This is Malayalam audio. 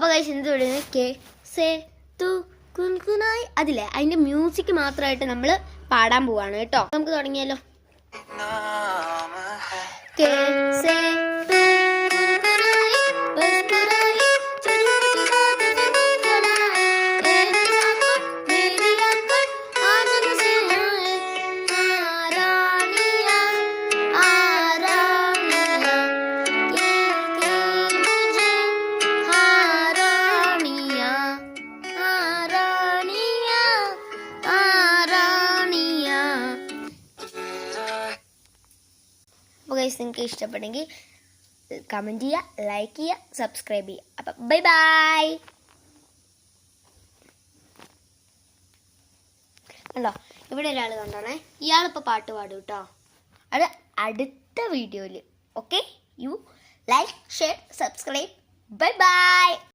അപ്പോൾ ഗൈസ് എന്ത് പറയുന്നത് കെ സേ തു കുൻകുനായി അതില്ലേ അതിൻ്റെ മ്യൂസിക് മാത്രമായിട്ട് നമ്മൾ പാടാൻ പോവാണ് കേട്ടോ. നമുക്ക് തുടങ്ങിയാലോ. കെ സേ തു കുൻകുനായി ബസ്കുനായി ചുരുട്ടി ബാത് ബുലാए एक साकुर मेरी आकुर आज मुझे आरानिया आरानिया के मुझे आरानिया आरानिया आरानिया. അപ്പോൾ ഗൈസ് നിങ്ങൾക്ക് ഇഷ്ടപ്പെട്ടെങ്കിൽ കമൻറ്റ് ചെയ്യുക, ലൈക്ക് ചെയ്യുക, സബ്സ്ക്രൈബ് ചെയ്യുക. അപ്പം ബൈ ബൈ. കണ്ടോ ഇവിടെ ഒരാൾ കണ്ടോണേ, ഇയാളിപ്പോൾ പാട്ട് പാടും കേട്ടോ. അത് അടുത്ത വീഡിയോയിൽ. Okay, you like share subscribe. Bye bye.